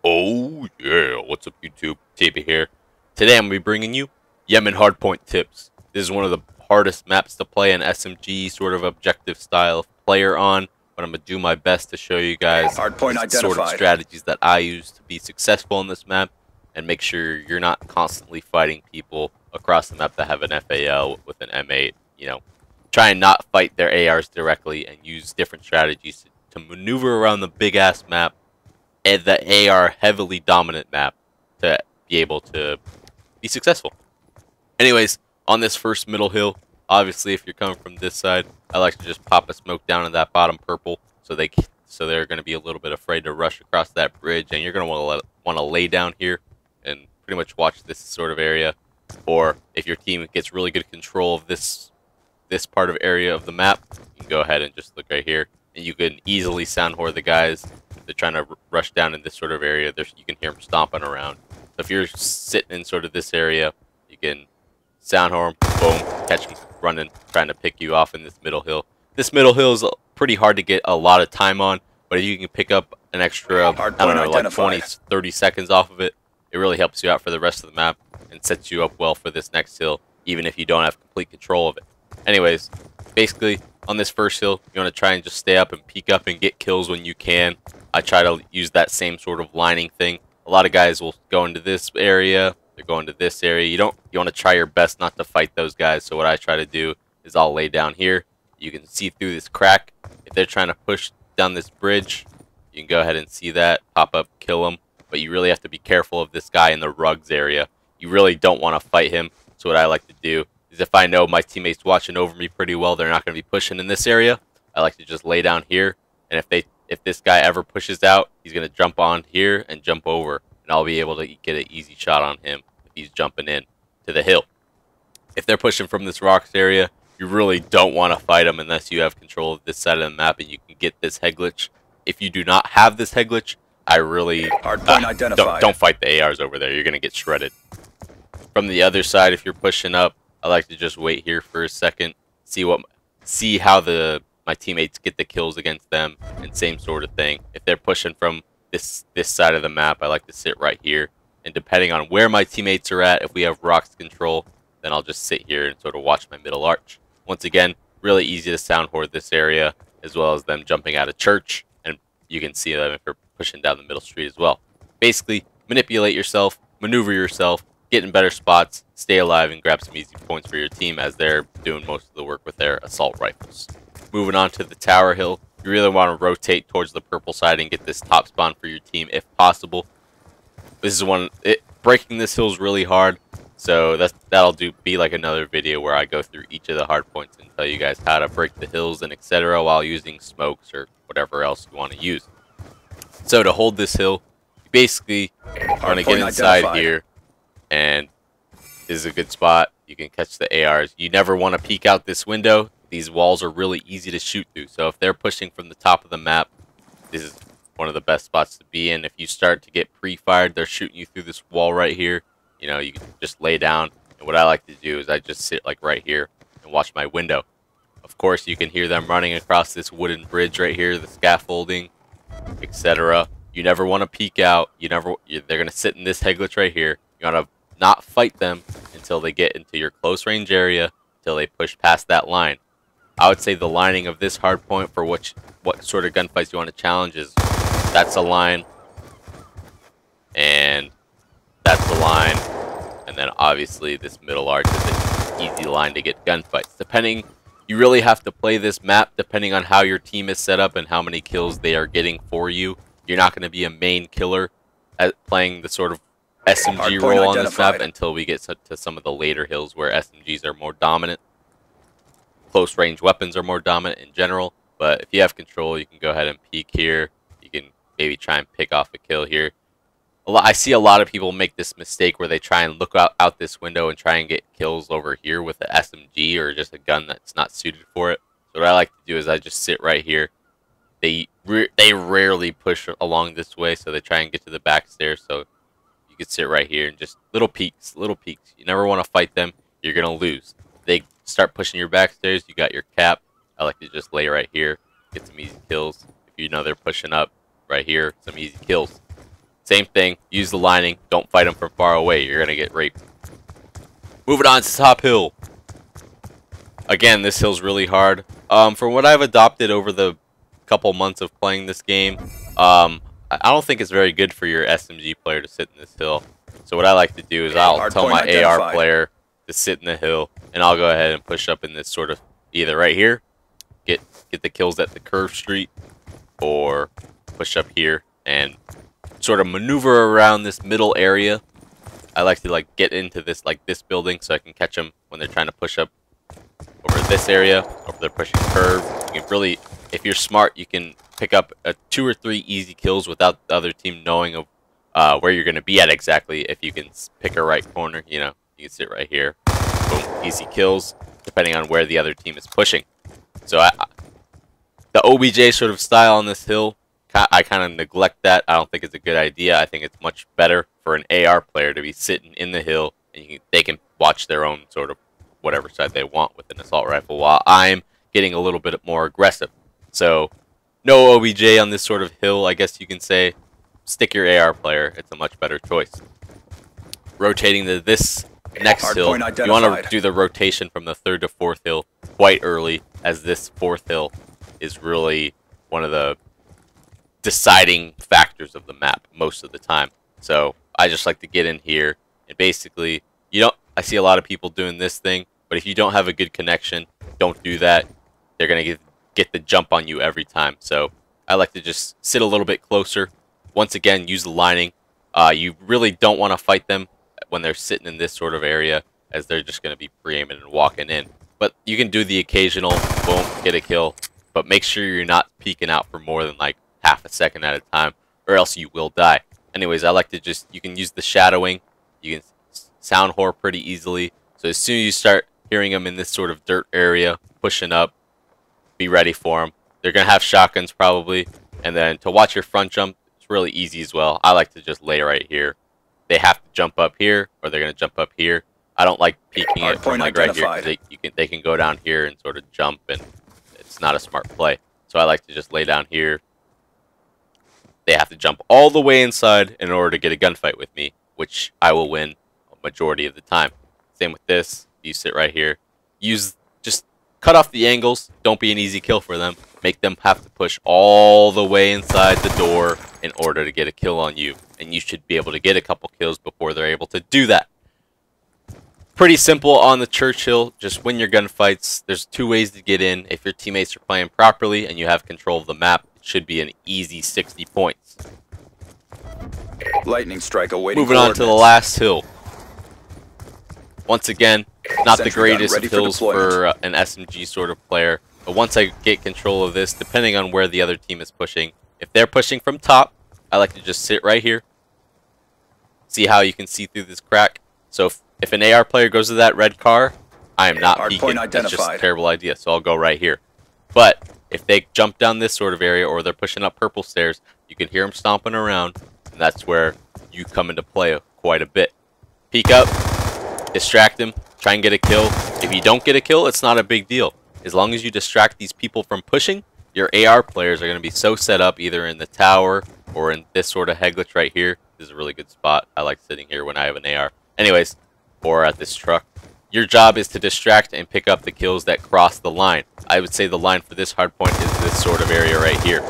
Oh yeah, what's up YouTube? Tabby here. Today I'm going to be bringing you Yemen Hardpoint tips. This is one of the hardest maps to play an SMG sort of objective style player on, but I'm going to do my best to show you guys Hardpoint the sort of identified. strategies that I use to be successful on this map and make sure you're not constantly fighting people across the map that have an FAL with an M8. Try and not fight their ARs directly and use different strategies to maneuver around the big ass map and the AR heavily dominant map to be able to be successful. Anyways, on this first middle hill, obviously if you're coming from this side, I like to just pop a smoke down in that bottom purple so they're going to be a little bit afraid to rush across that bridge, and you're going to want to lay down here and pretty much watch this sort of area. Or if your team gets really good control of this part of area of the map, you can go ahead and just look right here, and you can easily sound whore the guys. They're trying to rush down in this sort of area. You can hear them stomping around. So if you're sitting in sort of this area, you can sound horn, boom, catch them running, trying to pick you off in this middle hill. This middle hill is pretty hard to get a lot of time on, but if you can pick up an extra, I don't know, like 20, 30 seconds off of it, it really helps you out for the rest of the map and sets you up well for this next hill, even if you don't have complete control of it. Anyways, basically, on this first hill, you want to try and just stay up and peek up and get kills when you can. I try to use that same sort of lining thing. A lot of guys will go into this area, they're going to this area. You want to try your best not to fight those guys. So what I try to do is I'll lay down here. You can see through this crack. If they're trying to push down this bridge, you can go ahead and see that, pop up, kill them. But you really have to be careful of this guy in the rugs area. You really don't want to fight him. So what I like to do is if I know my teammates watching over me pretty well, they're not going to be pushing in this area, I like to just lay down here. And if this guy ever pushes out, he's going to jump on here and jump over, and I'll be able to get an easy shot on him if he's jumping in to the hill. If they're pushing from this rocks area, you really don't want to fight them unless you have control of this side of the map and you can get this head glitch. If you do not have this head glitch, I really don't fight the ARs over there. You're going to get shredded. From the other side, if you're pushing up, I like to just wait here for a second, see how my teammates get the kills against them, and same sort of thing. If they're pushing from this side of the map, I like to sit right here. And depending on where my teammates are at, if we have rocks control, then I'll just sit here and sort of watch my middle arch. Once again, really easy to sound horde this area, as well as them jumping out of church, and you can see them if you're pushing down the middle street as well. Basically, manipulate yourself, maneuver yourself, get in better spots, stay alive, and grab some easy points for your team as they're doing most of the work with their assault rifles. Moving on to the tower hill, you really want to rotate towards the purple side and get this top spawn for your team if possible. This is breaking this hill is really hard, so that'll be like another video where I go through each of the hard points and tell you guys how to break the hills and etc. while using smokes or whatever else you want to use. So to hold this hill, you basically want to get inside here, and this is a good spot. You can catch the ARs. You never want to peek out this window. These walls are really easy to shoot through. So if they're pushing from the top of the map, this is one of the best spots to be in. If you start to get pre-fired, they're shooting you through this wall right here. You can just lay down. And what I like to do is I just sit like right here and watch my window. Of course, you can hear them running across this wooden bridge right here, the scaffolding, etc. You never want to peek out. They're going to sit in this head glitch right here. You want to not fight them until they get into your close range area, until they push past that line. I would say the lining of this hard point for what sort of gunfights you want to challenge is that's a line, and that's the line, and then obviously this middle arch is an easy line to get gunfights. You really have to play this map depending on how your team is set up and how many kills they are getting for you. You're not going to be a main killer at playing the sort of SMG role on this map until we get to some of the later hills where SMGs are more dominant. Close range weapons are more dominant in general, but if you have control, you can go ahead and peek here. You can maybe try and pick off a kill here. I see a lot of people make this mistake where they try and look out this window and try and get kills over here with an SMG or just a gun that's not suited for it. So what I like to do is I just sit right here. They rarely push along this way, so they try and get to the back stairs. So you can sit right here and just little peeks. You never want to fight them. You're going to lose. If they start pushing your back stairs, you got your cap. I like to just lay right here, get some easy kills. If you know they're pushing up right here, some easy kills. Same thing, use the lining, don't fight them from far away, you're gonna get raped. Moving on to top hill. Again, this hill's really hard. From what I've adopted over the couple months of playing this game, I don't think it's very good for your SMG player to sit in this hill. So what I like to do is I'll tell my AR player to sit in the hill, and I'll go ahead and push up in this sort of, either right here, get the kills at the curve street, or push up here and sort of maneuver around this middle area. I like to get into this this building so I can catch them when they're trying to push up over this area, or if they're pushing curve. You can really, if you're smart, you can pick up 2 or 3 easy kills without the other team knowing of where you're going to be at exactly. If you can pick a right corner, you can sit right here. Boom, easy kills, depending on where the other team is pushing. So the OBJ sort of style on this hill, I kind of neglect that. I don't think it's a good idea. I think it's much better for an AR player to be sitting in the hill, and they can watch their own sort of whatever side they want with an assault rifle, while I'm getting a little bit more aggressive. So no OBJ on this sort of hill, I guess you can say. Stick your AR player. It's a much better choice. Rotating to this next hill, you want to do the rotation from the 3rd to 4th hill quite early, as this 4th hill is really one of the deciding factors of the map most of the time. So I just like to get in here, and basically, I see a lot of people doing this thing, but if you don't have a good connection, don't do that. They're going to get the jump on you every time. So I like to just sit a little bit closer. Once again, use the lining. You really don't want to fight them when they're sitting in this sort of area, as they're just going to be pre-aiming and walking in. But you can do the occasional, boom, get a kill, but make sure you're not peeking out for more than half a second at a time, or else you will die. Anyways, I like to you can use the shadowing. You can sound whore pretty easily. So as soon as you start hearing them in this sort of dirt area, pushing up, be ready for them. They're going to have shotguns probably. And then to watch your front jump, it's really easy as well. I like to just lay right here. They have to jump up here, or they're going to jump up here. I don't like peeking it from right here, because they can go down here and sort of jump, and it's not a smart play. So I like to just lay down here. They have to jump all the way inside in order to get a gunfight with me, which I will win a majority of the time. Same with this. You sit right here. Just cut off the angles. Don't be an easy kill for them. Make them have to push all the way inside the door in order to get a kill on you. And you should be able to get a couple kills before they're able to do that. Pretty simple on the Churchill. Just win your gunfights. There's 2 ways to get in. If your teammates are playing properly and you have control of the map, it should be an easy 60 points. Lightning strike awaiting. Moving on to the last hill. Once again, not the greatest of hills for an SMG sort of player. But once I get control of this, depending on where the other team is pushing, if they're pushing from top, I like to just sit right here. See how you can see through this crack? So if an AR player goes to that red car, I am not peeking. That's just a terrible idea, so I'll go right here. But if they jump down this sort of area, or they're pushing up purple stairs, you can hear them stomping around, and that's where you come into play quite a bit. Peek up, distract them, try and get a kill. If you don't get a kill, it's not a big deal. As long as you distract these people from pushing, your AR players are going to be so set up either in the tower or in this sort of heglitch right here. This is a really good spot. I like sitting here when I have an AR. Anyways, or at this truck. Your job is to distract and pick up the kills that cross the line. I would say the line for this hardpoint is this sort of area right here.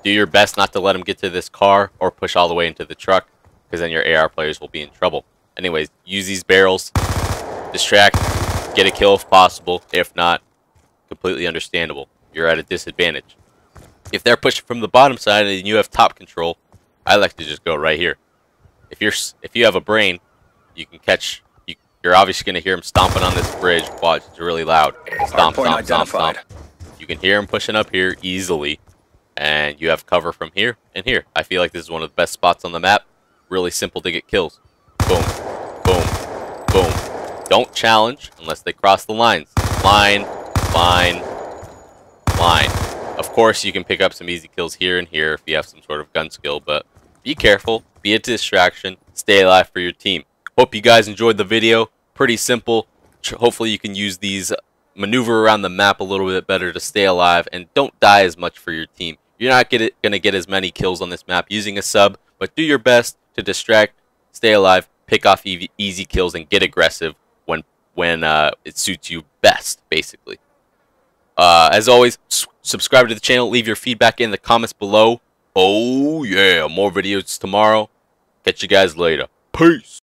Do your best not to let them get to this car or push all the way into the truck, because then your AR players will be in trouble. Anyways, use these barrels, distract, get a kill if possible. If not, completely understandable. You're at a disadvantage. If they're pushing from the bottom side and you have top control, I like to just go right here. If you have a brain, you can catch. You're obviously going to hear them stomping on this bridge. Watch, it's really loud. Stomp, stomp, stomp, stomp. You can hear them pushing up here easily, and you have cover from here and here. I feel like this is one of the best spots on the map. Really simple to get kills. Boom, boom, boom. Don't challenge unless they cross the lines. Line, line, line. Of course, you can pick up some easy kills here and here if you have some sort of gun skill, but be careful, be a distraction, stay alive for your team. Hope you guys enjoyed the video. Pretty simple. Hopefully you can use these, maneuver around the map a little bit better to stay alive, and don't die as much for your team. You're not going to get as many kills on this map using a sub, but do your best to distract, stay alive, pick off easy kills, and get aggressive when it suits you best, basically. As always, subscribe to the channel, leave your feedback in the comments below. Oh yeah, more videos tomorrow. Catch you guys later. Peace.